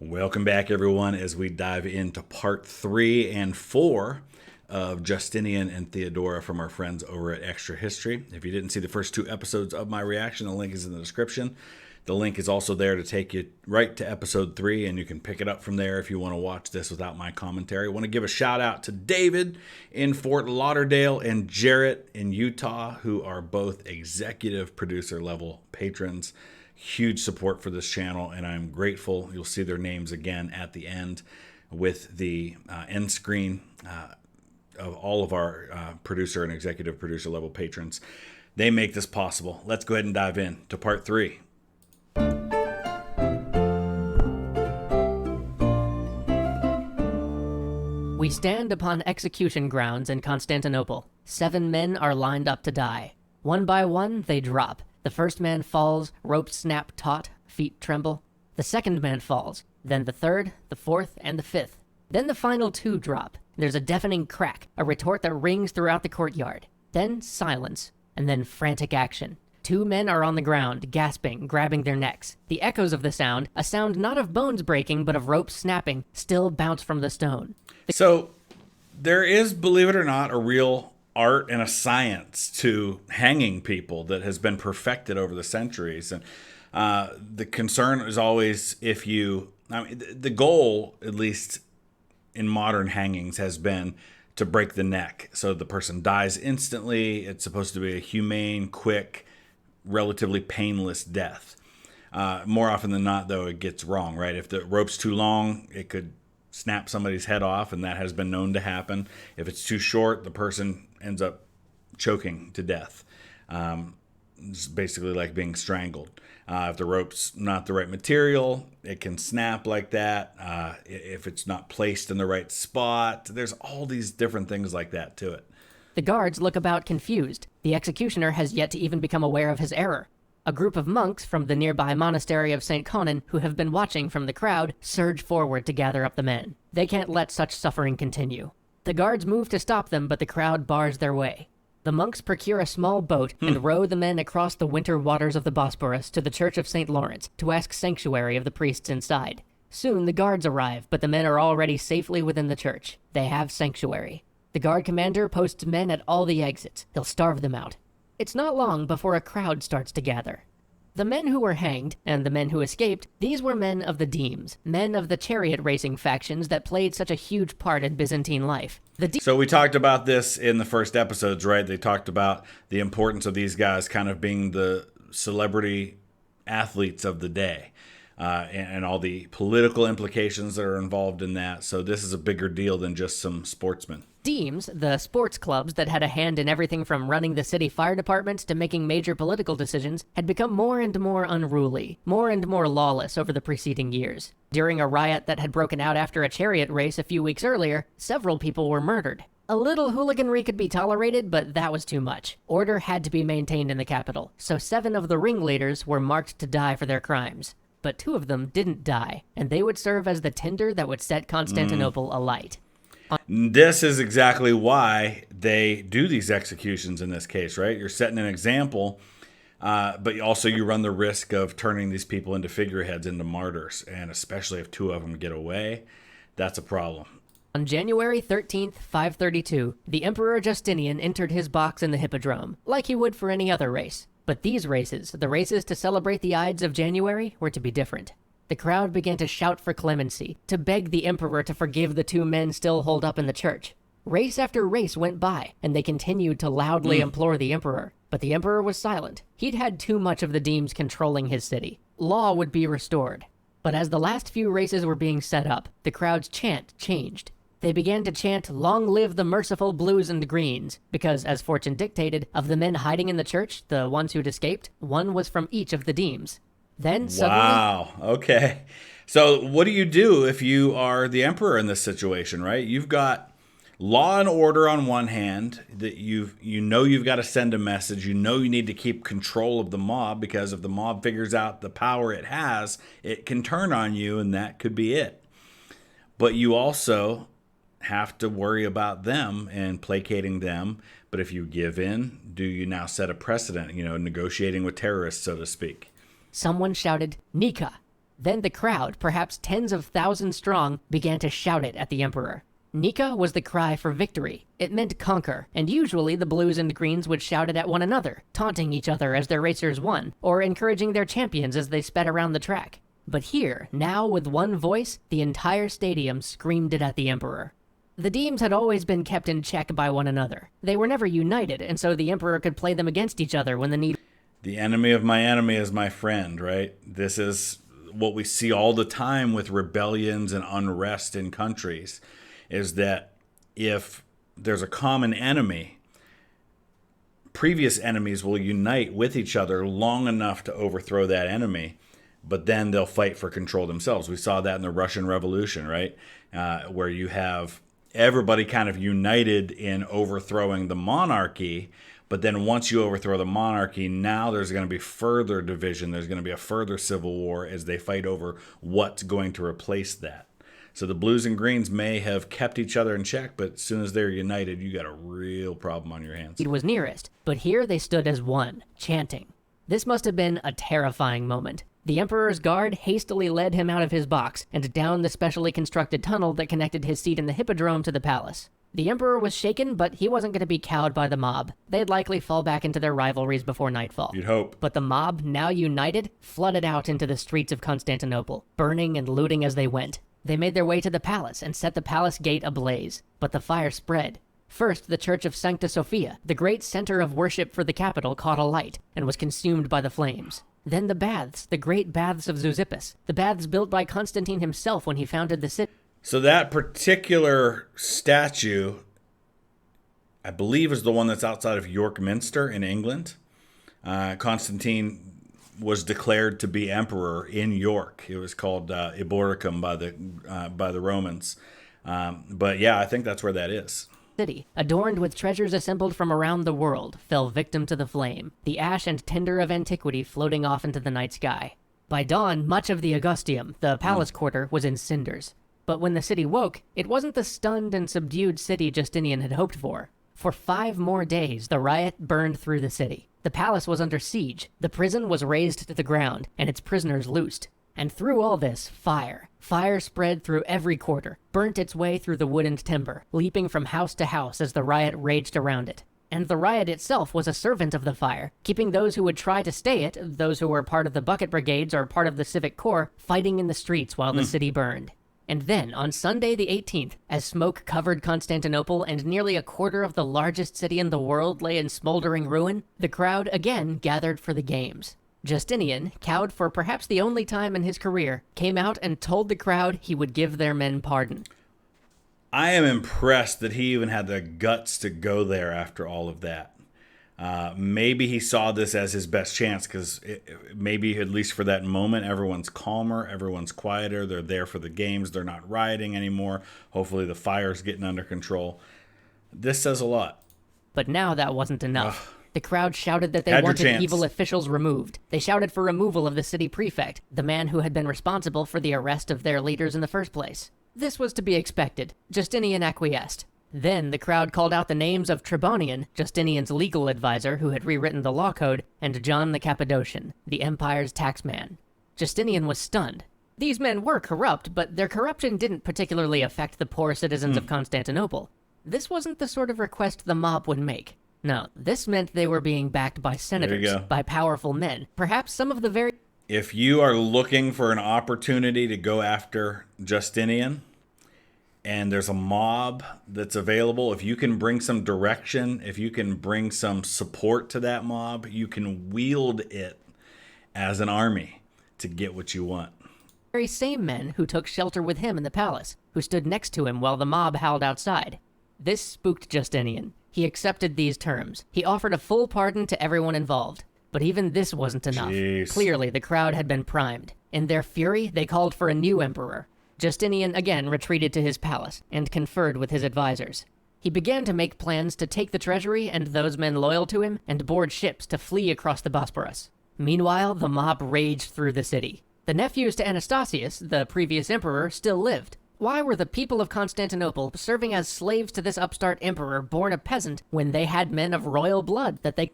Welcome back, everyone, as we dive into part 3 and 4 of Justinian and Theodora from our friends over at Extra History. If you didn't see the first 2 episodes of my reaction, the link is in the description. The link is also there to take you right to episode 3, and you can pick it up from there if you want to watch this without my commentary. I want to give a shout out to David in Fort Lauderdale and Jarrett in Utah, who are both executive producer level patrons. Huge support for this channel, and I'm grateful. You'll see their names again at the end with the end screen of all of our producer and executive producer level patrons. They make this possible. Let's go ahead and dive in to part 3. We stand upon execution grounds in Constantinople. 7 men are lined up to die. One by one, they drop. The first man falls, ropes snap taut, feet tremble. The second man falls, then the third, the fourth, and the fifth. Then the final 2 drop. There's a deafening crack, a retort that rings throughout the courtyard. Then silence, and then frantic action. 2 men are on the ground, gasping, grabbing their necks. The echoes of the sound, a sound not of bones breaking, but of ropes snapping, still bounce from the stone. So there is, believe it or not, a real art and a science to hanging people that has been perfected over the centuries. And the concern is always the goal, at least in modern hangings, has been to break the neck. So the person dies instantly. It's supposed to be a humane, quick, relatively painless death. More often than not, though, it gets wrong, right? If the rope's too long, it could snap somebody's head off, and that has been known to happen. If it's too short, the person ends up choking to death. It's basically like being strangled. If the rope's not the right material, it can snap like that. If it's not placed in the right spot, there's all these different things like that to it. The guards look about confused. The executioner has yet to even become aware of his error. A group of monks from the nearby monastery of St. Conon, who have been watching from the crowd, surge forward to gather up the men. They can't let such suffering continue. The guards move to stop them, but the crowd bars their way. The monks procure a small boat and row the men across the winter waters of the Bosporus to the Church of St. Lawrence to ask sanctuary of the priests inside. Soon the guards arrive, but the men are already safely within the church. They have sanctuary. The guard commander posts men at all the exits. He'll starve them out. It's not long before a crowd starts to gather. The men who were hanged, and the men who escaped, these were men of the Demes, men of the chariot racing factions that played such a huge part in Byzantine life. So we talked about this in the first episodes, right? They talked about the importance of these guys kind of being the celebrity athletes of the day, and all the political implications that are involved in that. So this is a bigger deal than just some sportsmen. Demes, the sports clubs that had a hand in everything from running the city fire departments to making major political decisions, had become more and more unruly, more and more lawless over the preceding years. During a riot that had broken out after a chariot race a few weeks earlier, several people were murdered. A little hooliganry could be tolerated, but that was too much. Order had to be maintained in the capital, so 7 of the ringleaders were marked to die for their crimes. But 2 of them didn't die, and they would serve as the tinder that would set Constantinople alight. This is exactly why they do these executions in this case, right? You're setting an example, but also you run the risk of turning these people into figureheads, into martyrs, and especially if 2 of them get away, that's a problem. On January 13th, 532, the Emperor Justinian entered his box in the Hippodrome, like he would for any other race. But these races, the races to celebrate the Ides of January, were to be different. The crowd began to shout for clemency, to beg the emperor to forgive the 2 men still holed up in the church. Race after race went by, and they continued to loudly implore the emperor. But the emperor was silent. He'd had too much of the Demes controlling his city. Law would be restored. But as the last few races were being set up, the crowd's chant changed. They began to chant, "Long live the merciful blues and greens," because, as fortune dictated, of the men hiding in the church, the ones who'd escaped, one was from each of the Demes. Then suddenly... Wow, okay. So what do you do if you are the emperor in this situation, right? You've got law and order on one hand, that you've got to send a message. You know you need to keep control of the mob, because if the mob figures out the power it has, it can turn on you, and that could be it. But you also have to worry about them and placating them. But if you give in, do you now set a precedent, negotiating with terrorists, so to speak? Someone shouted, "Nika!" Then the crowd, perhaps tens of thousands strong, began to shout it at the emperor. Nika was the cry for victory. It meant conquer, and usually the blues and greens would shout it at one another, taunting each other as their racers won, or encouraging their champions as they sped around the track. But here, now with one voice, the entire stadium screamed it at the emperor. The Deems had always been kept in check by one another. They were never united, and so the emperor could play them against each other when the need. The enemy of my enemy is my friend, right? This is what we see all the time with rebellions and unrest in countries, is that if there's a common enemy, previous enemies will unite with each other long enough to overthrow that enemy, but then they'll fight for control themselves. We saw that in the Russian Revolution, right? Where you have everybody kind of united in overthrowing the monarchy, but then once you overthrow the monarchy, now there's going to be further division. There's going to be a further civil war as they fight over what's going to replace that. So the blues and greens may have kept each other in check, but as soon as they're united, you got a real problem on your hands. It was nearest, but here they stood as one, chanting. This must have been a terrifying moment. The emperor's guard hastily led him out of his box and down the specially constructed tunnel that connected his seat in the hippodrome to the palace. The emperor was shaken, but he wasn't going to be cowed by the mob. They'd likely fall back into their rivalries before nightfall. You'd hope. But the mob, now united, flooded out into the streets of Constantinople, burning and looting as they went. They made their way to the palace and set the palace gate ablaze, but the fire spread. First, the Church of Sancta Sophia, the great center of worship for the capital, caught alight and was consumed by the flames. Then the baths, the great baths of Zeuxippus, the baths built by Constantine himself when he founded the city. So that particular statue, I believe, is the one that's outside of York Minster in England. Constantine was declared to be emperor in York. It was called Iboricum by the Romans. But yeah, I think that's where that is. City, adorned with treasures assembled from around the world, fell victim to the flame, the ash and tinder of antiquity floating off into the night sky. By dawn, much of the Augustium, the palace quarter, was in cinders. But when the city woke, it wasn't the stunned and subdued city Justinian had hoped for. For 5 more days, the riot burned through the city. The palace was under siege, the prison was razed to the ground, and its prisoners loosed. And through all this, fire. Fire spread through every quarter, burnt its way through the wood and timber, leaping from house to house as the riot raged around it. And the riot itself was a servant of the fire, keeping those who would try to stay it, those who were part of the bucket brigades or part of the civic corps, fighting in the streets while the city burned. And then, on Sunday the 18th, as smoke covered Constantinople and nearly a quarter of the largest city in the world lay in smoldering ruin, the crowd again gathered for the games. Justinian, cowed for perhaps the only time in his career, came out and told the crowd he would give their men pardon. I am impressed that he even had the guts to go there after all of that. Maybe he saw this as his best chance because maybe at least for that moment, everyone's calmer, everyone's quieter. They're there for the games. They're not rioting anymore. Hopefully the fire's getting under control. This says a lot. But now that wasn't enough. The crowd shouted that they Had your wanted chance. evil officials removed. They shouted for removal of the city prefect, the man who had been responsible for the arrest of their leaders in the first place. This was to be expected. Justinian acquiesced. Then the crowd called out the names of Tribonian, Justinian's legal advisor who had rewritten the law code, and John the Cappadocian, the empire's taxman. Justinian was stunned. These men were corrupt, but their corruption didn't particularly affect the poor citizens of Constantinople. This wasn't the sort of request the mob would make. No, this meant they were being backed by senators, by powerful men, perhaps some of the very... If you are looking for an opportunity to go after Justinian, and there's a mob that's available, if you can bring some direction, if you can bring some support to that mob, you can wield it as an army to get what you want. Very same men who took shelter with him in the palace, who stood next to him while the mob howled outside. This spooked Justinian. He accepted these terms. He offered a full pardon to everyone involved. But even this wasn't enough. Jeez. Clearly, the crowd had been primed. In their fury, they called for a new emperor. Justinian again retreated to his palace and conferred with his advisors. He began to make plans to take the treasury and those men loyal to him and board ships to flee across the Bosporus. Meanwhile, the mob raged through the city. The nephews to Anastasius, the previous emperor, still lived. Why were the people of Constantinople serving as slaves to this upstart emperor born a peasant when they had men of royal blood that they...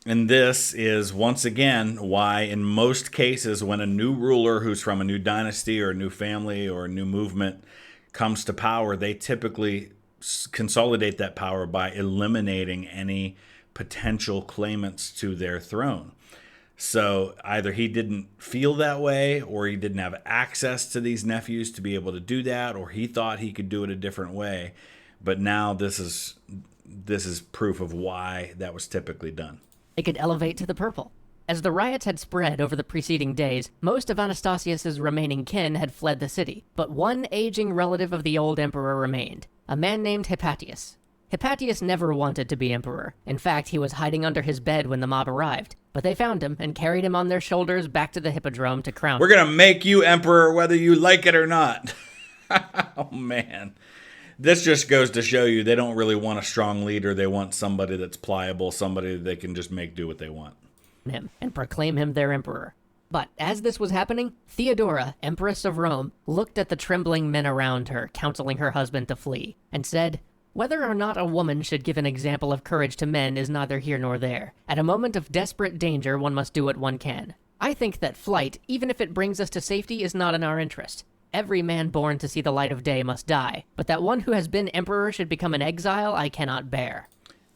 And this is, once again, why in most cases when a new ruler who's from a new dynasty or a new family or a new movement comes to power, they typically consolidate that power by eliminating any potential claimants to their throne. So either he didn't feel that way, or he didn't have access to these nephews to be able to do that, or he thought he could do it a different way. But now this is proof of why that was typically done. They could elevate to the purple. As the riots had spread over the preceding days, most of Anastasius's remaining kin had fled the city, but one aging relative of the old emperor remained, a man named Hypatius. Hypatius never wanted to be emperor. In fact, he was hiding under his bed when the mob arrived, but they found him and carried him on their shoulders back to the hippodrome to crown him. We're going to make you emperor whether you like it or not. Oh, man. This just goes to show you they don't really want a strong leader. They want somebody that's pliable, somebody that they can just make do what they want. Him and proclaim him their emperor. But as this was happening, Theodora, Empress of Rome, looked at the trembling men around her, counseling her husband to flee, and said, "Whether or not a woman should give an example of courage to men is neither here nor there. At a moment of desperate danger, one must do what one can. I think that flight, even if it brings us to safety, is not in our interest. Every man born to see the light of day must die, but that one who has been emperor should become an exile I cannot bear.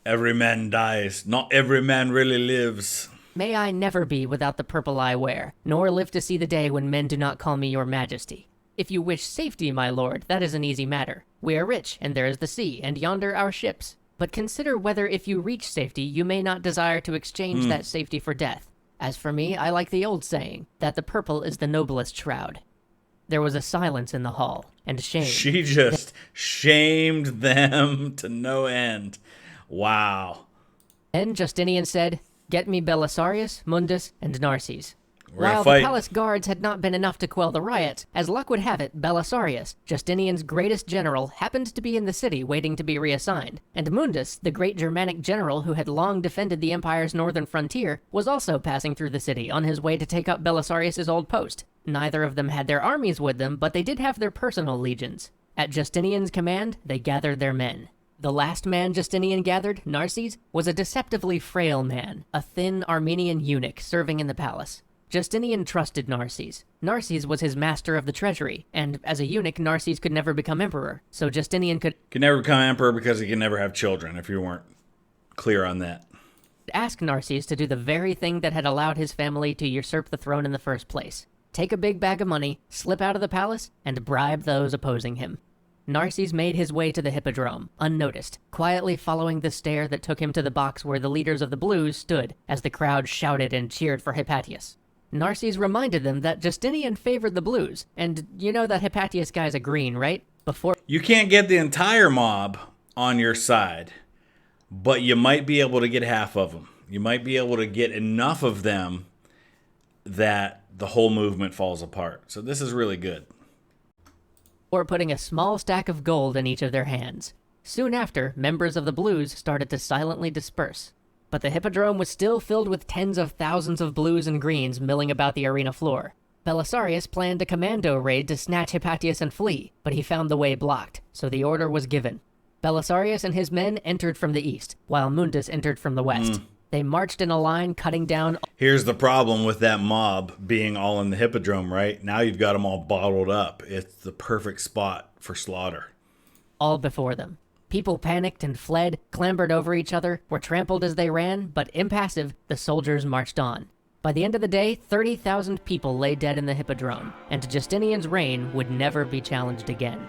Every man dies. Not every man really lives. May I never be without the purple I wear, nor live to see the day when men do not call me your majesty. If you wish safety, my lord, that is an easy matter. We are rich, and there is the sea, and yonder our ships. But consider whether if you reach safety, you may not desire to exchange that safety for death. As for me, I like the old saying, that the purple is the noblest shroud." There was a silence in the hall, and shame. She just shamed them to no end. Wow. Then Justinian said, "Get me Belisarius, Mundus, and Narses." We're gonna While fight. the palace guards had not been enough to quell the riots, as luck would have it, Belisarius, Justinian's greatest general, happened to be in the city waiting to be reassigned, and Mundus, the great Germanic general who had long defended the empire's northern frontier, was also passing through the city on his way to take up Belisarius's old post. Neither of them had their armies with them, but they did have their personal legions. At Justinian's command, they gathered their men. The last man Justinian gathered, Narses, was a deceptively frail man, a thin Armenian eunuch serving in the palace. Justinian trusted Narses. Narses was his master of the treasury, and as a eunuch, Narses could never become emperor, so Justinian could Never become emperor because he can never have children, if you weren't clear on that. ask Narses to do the very thing that had allowed his family to usurp the throne in the first place. Take a big bag of money, slip out of the palace, and bribe those opposing him. Narses made his way to the hippodrome, unnoticed, quietly following the stair that took him to the box where the leaders of the Blues stood as the crowd shouted and cheered for Hypatius. Narses reminded them that Justinian favored the Blues, and you know that Hypatius guy's a green, right? You can't get the entire mob on your side, but you might be able to get half of them. You might be able to get enough of them that the whole movement falls apart. So this is really good. Or putting a small stack of gold in each of their hands. Soon after, members of the Blues started to silently disperse. But the hippodrome was still filled with tens of thousands of blues and greens milling about the arena floor. Belisarius planned a commando raid to snatch Hypatius and flee, but he found the way blocked, so the order was given. Belisarius and his men entered from the east, while Mundus entered from the west. They marched in a line, cutting down... Here's the problem with that mob being all in the hippodrome, right? Now you've got them all bottled up. It's the perfect spot for slaughter. all before them. People panicked and fled, clambered over each other, were trampled as they ran, but impassive, the soldiers marched on. By the end of the day, 30,000 people lay dead in the hippodrome, and Justinian's reign would never be challenged again.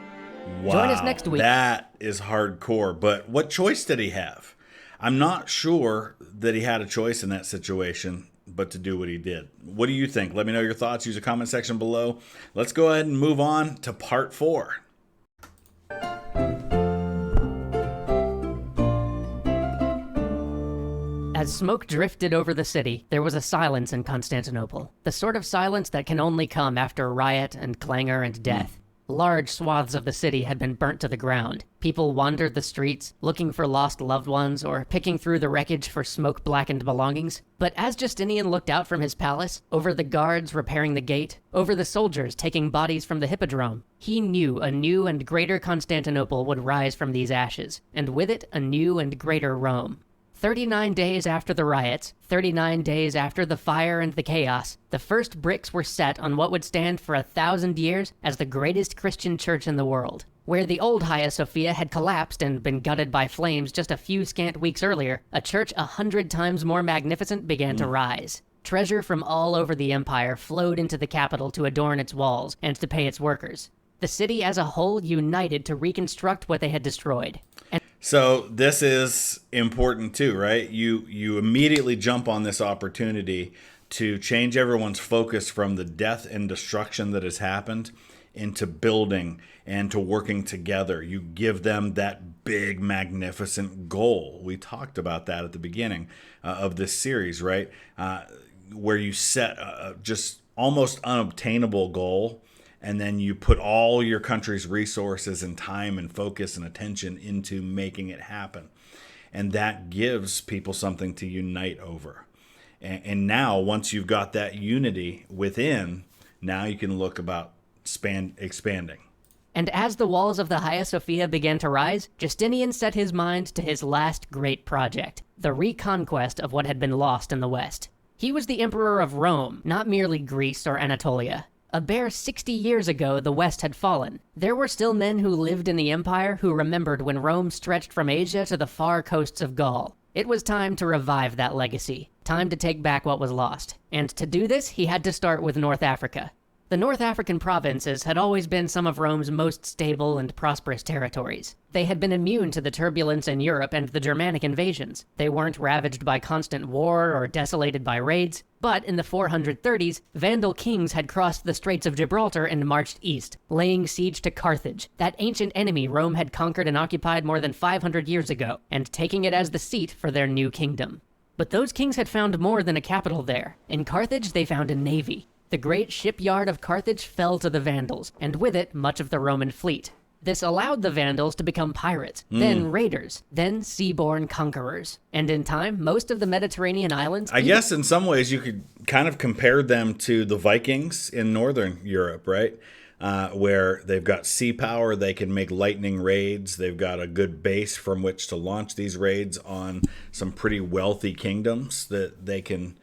Wow, Join us next week. That is hardcore, but what choice did he have? I'm not sure that he had a choice in that situation, but to do what he did. What do you think? Let me know your thoughts. Use the comment section below. Let's go ahead and move on to part 4. As smoke drifted over the city, there was a silence in Constantinople. The sort of silence that can only come after riot and clangor and death. Large swaths of the city had been burnt to the ground. People wandered the streets, looking for lost loved ones or picking through the wreckage for smoke-blackened belongings. But as Justinian looked out from his palace, over the guards repairing the gate, over the soldiers taking bodies from the hippodrome, he knew a new and greater Constantinople would rise from these ashes, and with it a new and greater Rome. 39 days after the riots, 39 days after the fire and the chaos, the first bricks were set on what would stand for 1,000 years as the greatest Christian church in the world. Where the old Hagia Sophia had collapsed and been gutted by flames just a few scant weeks earlier, a church 100 times more magnificent began to rise. Treasure from all over the empire flowed into the capital to adorn its walls and to pay its workers. The city as a whole united to reconstruct what they had destroyed. So this is important too, right? You immediately jump on this opportunity to change everyone's focus from the death and destruction that has happened into building and to working together. You give them that big, magnificent goal. We talked about that at the beginning of this series, right? Where you set a just almost unobtainable goal, and then you put all your country's resources and time and focus and attention into making it happen. And that gives people something to unite over. And now, once you've got that unity within, now you can look about expanding. And as the walls of the Hagia Sophia began to rise, Justinian set his mind to his last great project, the reconquest of what had been lost in the West. He was the emperor of Rome, not merely Greece or Anatolia. A bare 60 years ago, the West had fallen. There were still men who lived in the empire who remembered when Rome stretched from Asia to the far coasts of Gaul. It was time to revive that legacy, time to take back what was lost. And to do this, he had to start with North Africa. The North African provinces had always been some of Rome's most stable and prosperous territories. They had been immune to the turbulence in Europe and the Germanic invasions. They weren't ravaged by constant war or desolated by raids. But in the 430s, Vandal kings had crossed the Straits of Gibraltar and marched east, laying siege to Carthage, that ancient enemy Rome had conquered and occupied more than 500 years ago, and taking it as the seat for their new kingdom. But those kings had found more than a capital there. In Carthage, they found a navy. The great shipyard of Carthage fell to the Vandals, and with it, much of the Roman fleet. This allowed the Vandals to become pirates, then raiders, then seaborne conquerors. And in time, most of the Mediterranean islands... I guess in some ways you could kind of compare them to the Vikings in Northern Europe, right? Where they've got sea power, they can make lightning raids, they've got a good base from which to launch these raids on some pretty wealthy kingdoms that they can...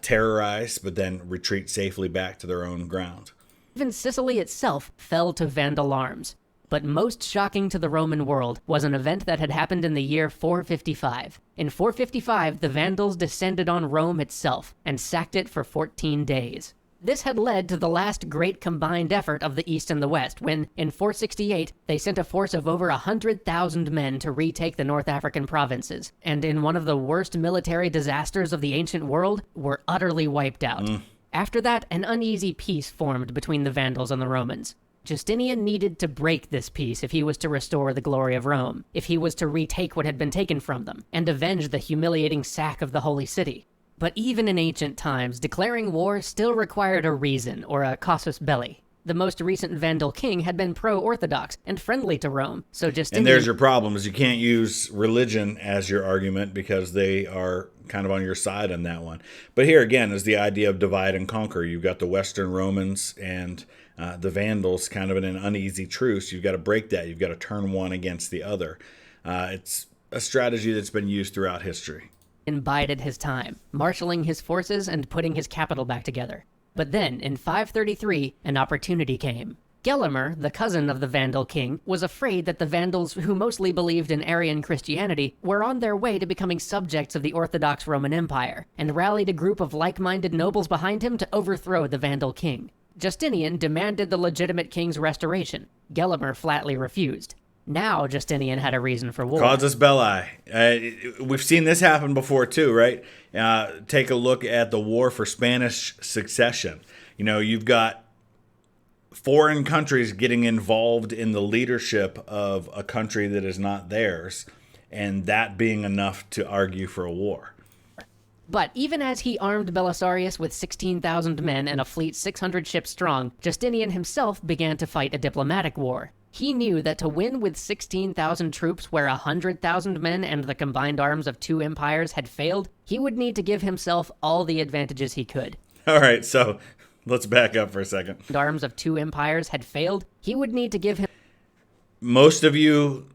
terrorize, but then retreat safely back to their own ground. Even Sicily itself fell to Vandal arms. But most shocking to the Roman world was an event that had happened in the year 455. In 455, the Vandals descended on Rome itself and sacked it for 14 days. This had led to the last great combined effort of the East and the West, when, in 468, they sent a force of over 100,000 men to retake the North African provinces, and in one of the worst military disasters of the ancient world, were utterly wiped out. After that, an uneasy peace formed between the Vandals and the Romans. Justinian needed to break this peace if he was to restore the glory of Rome, if he was to retake what had been taken from them, and avenge the humiliating sack of the Holy City. But even in ancient times, declaring war still required a reason, or a casus belli. The most recent Vandal king had been pro-Orthodox and friendly to Rome, so Justinian... And there's your problem, is you can't use religion as your argument because they are kind of on your side on that one. But here again is the idea of divide and conquer. You've got the Western Romans and the Vandals kind of in an uneasy truce. You've got to break that. You've got to turn one against the other. It's a strategy that's been used throughout history. Bided his time, marshaling his forces and putting his capital back together. But then, in 533, an opportunity came. Gelimer, the cousin of the Vandal king, was afraid that the Vandals, who mostly believed in Arian Christianity, were on their way to becoming subjects of the Orthodox Roman Empire, and rallied a group of like-minded nobles behind him to overthrow the Vandal king. Justinian demanded the legitimate king's restoration. Gelimer flatly refused. Now Justinian had a reason for war. Casus belli. We've seen this happen before too, right? Take a look at the War for Spanish Succession. You know, you've got foreign countries getting involved in the leadership of a country that is not theirs, and that being enough to argue for a war. But even as he armed Belisarius with 16,000 men and a fleet 600 ships strong, Justinian himself began to fight a diplomatic war. He knew that to win with 16,000 troops where 100,000 men and the combined arms of two empires had failed, he would need to give himself all the advantages he could. All right, so let's back up for a second. Arms of two empires had failed, he would need to give him... Most of you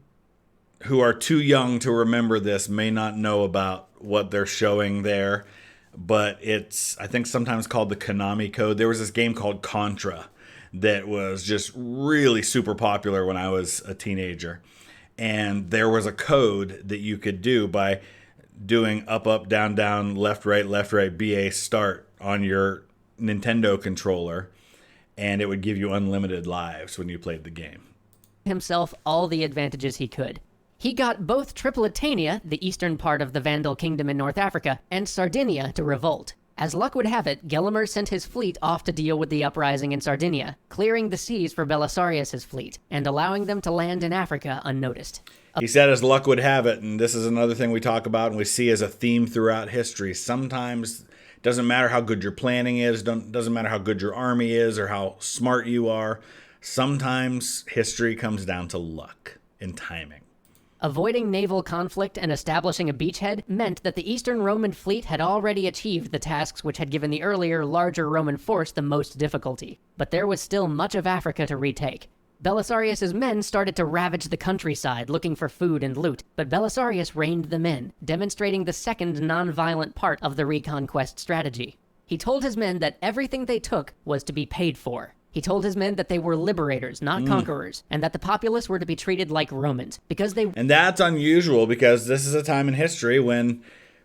who are too young to remember this may not know about what they're showing there, but it's, I think, sometimes called the Konami Code. There was this game called Contra that was just really super popular when I was a teenager. And there was a code that you could do by doing up, up, down, down, left, right, BA start on your Nintendo controller, and it would give you unlimited lives when you played the game. Himself all the advantages he could. He got both Tripolitania, the eastern part of the Vandal kingdom in North Africa, and Sardinia to revolt. As luck would have it, Gelimer sent his fleet off to deal with the uprising in Sardinia, clearing the seas for Belisarius' fleet, and allowing them to land in Africa unnoticed. He said as luck would have it, and this is another thing we talk about and we see as a theme throughout history. Sometimes it doesn't matter how good your planning is, doesn't matter how good your army is or how smart you are. Sometimes history comes down to luck and timing. Avoiding naval conflict and establishing a beachhead meant that the Eastern Roman fleet had already achieved the tasks which had given the earlier, larger Roman force the most difficulty. But there was still much of Africa to retake. Belisarius' men started to ravage the countryside looking for food and loot, but Belisarius reined them in, demonstrating the second non-violent part of the reconquest strategy. He told his men that everything they took was to be paid for. He told his men that they were liberators, not conquerors, and that the populace were to be treated like Romans, because they... And that's unusual, because this is a time in history when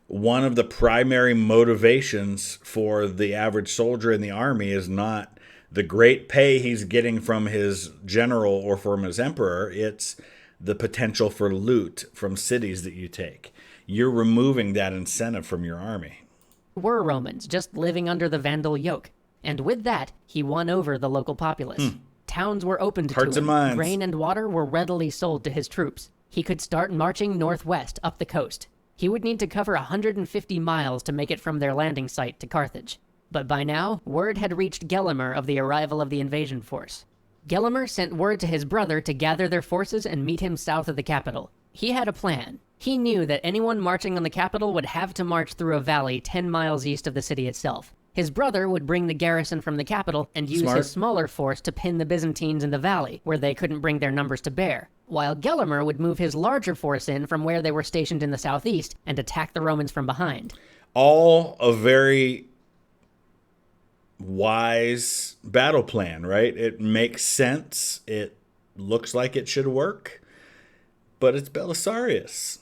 one of the primary motivations for the average soldier in the army is not the great pay he's getting from his general or from his emperor. It's the potential for loot from cities that you take. You're removing that incentive from your army. Were Romans, just living under the Vandal yoke. And with that, he won over the local populace. Towns were opened to Hearts him. and minds. Grain and water were readily sold to his troops. He could start marching northwest up the coast. He would need to cover 150 miles to make it from their landing site to Carthage. But by now, word had reached Gelimer of the arrival of the invasion force. Gelimer sent word to his brother to gather their forces and meet him south of the capital. He had a plan. He knew that anyone marching on the capital would have to march through a valley 10 miles east of the city itself. His brother would bring the garrison from the capital and use his smaller force to pin the Byzantines in the valley, where they couldn't bring their numbers to bear, while Gelimer would move his larger force in from where they were stationed in the southeast and attack the Romans from behind. All a very wise battle plan, right? It makes sense. It looks like it should work, but it's Belisarius.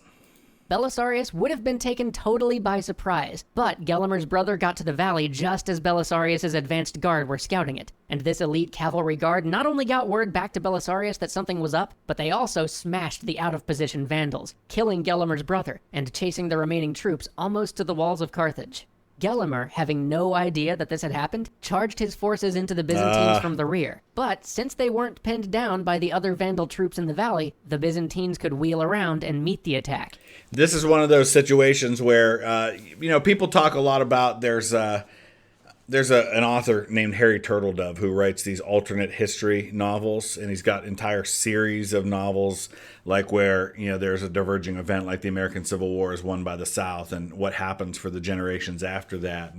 Belisarius would have been taken totally by surprise, but Gelimer's brother got to the valley just as Belisarius' advanced guard were scouting it, and this elite cavalry guard not only got word back to Belisarius that something was up, but they also smashed the out-of-position Vandals, killing Gelimer's brother and chasing the remaining troops almost to the walls of Carthage. Gelimer, having no idea that this had happened, charged his forces into the Byzantines from the rear. But since they weren't pinned down by the other Vandal troops in the valley, the Byzantines could wheel around and meet the attack. This is one of those situations where, people talk a lot about there's an author named Harry Turtledove who writes these alternate history novels, and he's got entire series of novels like where, there's a diverging event like the American Civil War is won by the South and what happens for the generations after that.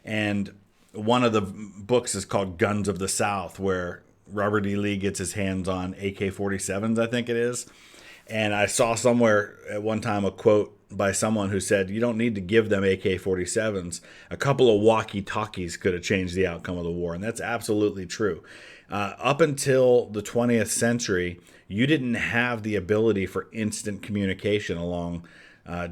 And one of the books is called Guns of the South, where Robert E. Lee gets his hands on AK-47s, I think it is. And I saw somewhere at one time a quote by someone who said, you don't need to give them AK-47s. A couple of walkie-talkies could have changed the outcome of the war. And that's absolutely true. Up until the 20th century, you didn't have the ability for instant communication along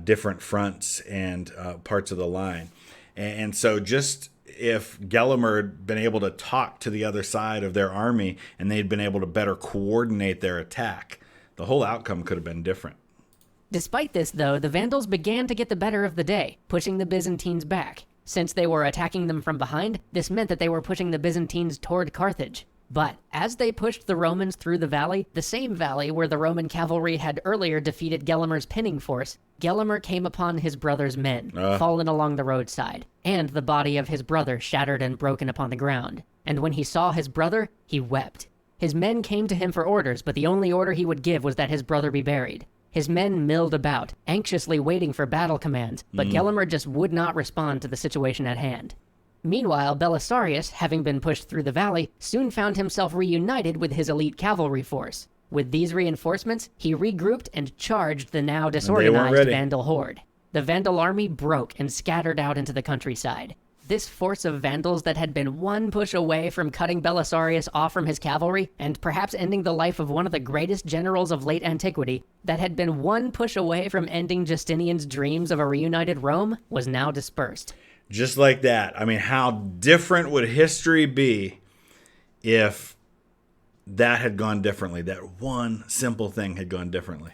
different fronts and parts of the line. And so just if Gelimer had been able to talk to the other side of their army and they'd been able to better coordinate their attack, the whole outcome could have been different. Despite this, though, the Vandals began to get the better of the day, pushing the Byzantines back. Since they were attacking them from behind, this meant that they were pushing the Byzantines toward Carthage. But as they pushed the Romans through the valley, the same valley where the Roman cavalry had earlier defeated Gelimer's pinning force, Gelimer came upon his brother's men, fallen along the roadside, and the body of his brother shattered and broken upon the ground. And when he saw his brother, he wept. His men came to him for orders, but the only order he would give was that his brother be buried. His men milled about, anxiously waiting for battle commands, but Gelimer just would not respond to the situation at hand. Meanwhile, Belisarius, having been pushed through the valley, soon found himself reunited with his elite cavalry force. With these reinforcements, he regrouped and charged the now disorganized Vandal horde. The Vandal army broke and scattered out into the countryside. This force of Vandals that had been one push away from cutting Belisarius off from his cavalry, and perhaps ending the life of one of the greatest generals of late antiquity, that had been one push away from ending Justinian's dreams of a reunited Rome, was now dispersed. Just like that. I mean, how different would history be if that had gone differently? That one simple thing had gone differently.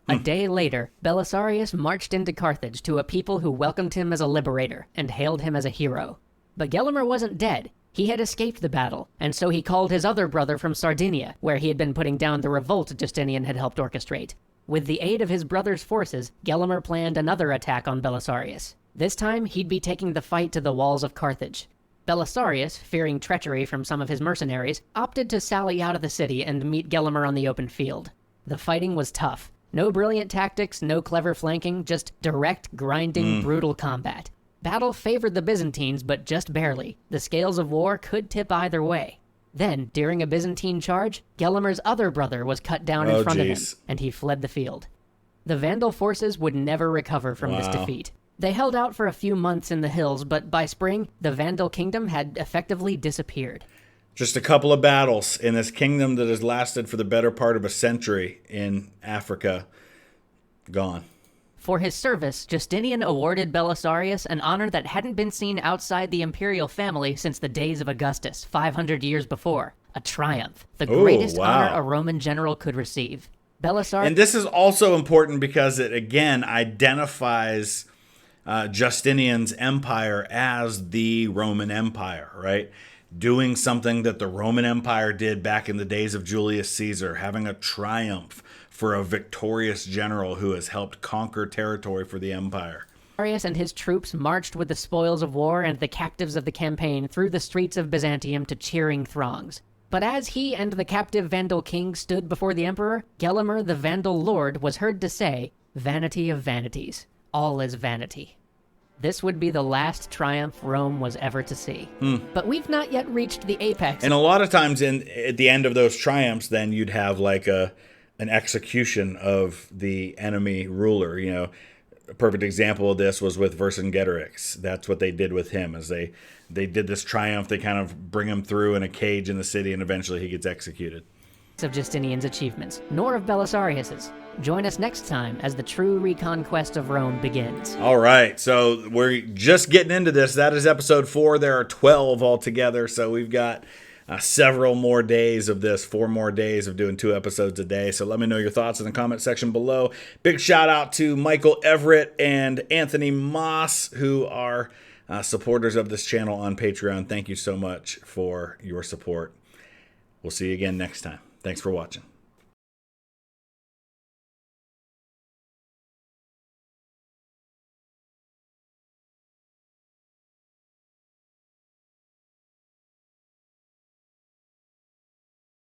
A day later, Belisarius marched into Carthage to a people who welcomed him as a liberator and hailed him as a hero. But Gelimer wasn't dead. He had escaped the battle, and so he called his other brother from Sardinia, where he had been putting down the revolt Justinian had helped orchestrate. With the aid of his brother's forces, Gelimer planned another attack on Belisarius. This time, he'd be taking the fight to the walls of Carthage. Belisarius, fearing treachery from some of his mercenaries, opted to sally out of the city and meet Gelimer on the open field. The fighting was tough. No brilliant tactics, no clever flanking, just direct, grinding, brutal combat. Battle favored the Byzantines, but just barely. The scales of war could tip either way. Then, during a Byzantine charge, Gelimer's other brother was cut down in front of him, and he fled the field. The Vandal forces would never recover from this defeat. They held out for a few months in the hills, but by spring, the Vandal kingdom had effectively disappeared. Just a couple of battles in this kingdom that has lasted for the better part of a century in Africa. Gone. For his service, Justinian awarded Belisarius an honor that hadn't been seen outside the imperial family since the days of Augustus, 500 years before. A triumph. The greatest honor a Roman general could receive. And this is also important because it, again, identifies Justinian's empire as the Roman Empire, right? Doing something that the Roman Empire did back in the days of Julius Caesar, having a triumph for a victorious general who has helped conquer territory for the empire. Belisarius and his troops marched with the spoils of war and the captives of the campaign through the streets of Byzantium to cheering throngs. But as he and the captive Vandal king stood before the emperor, Gelimer, the Vandal lord, was heard to say, "Vanity of vanities, all is vanity." This would be the last triumph Rome was ever to see. But we've not yet reached the apex. And a lot of times at the end of those triumphs, then you'd have like an execution of the enemy ruler. You know, a perfect example of this was with Vercingetorix. That's what they did with him, as they did this triumph. They kind of bring him through in a cage in the city, and eventually he gets executed. Of Justinian's achievements, nor of Belisarius's. Join us next time as the true reconquest of Rome begins. All right, so we're just getting into this. That is episode 4. There are 12 altogether, so we've got several more days of this, 4 more days of doing 2 episodes a day. So let me know your thoughts in the comment section below. Big shout out to Michael Everett and Anthony Moss, who are supporters of this channel on Patreon. Thank you so much for your support. We'll see you again next time. Thanks for watching.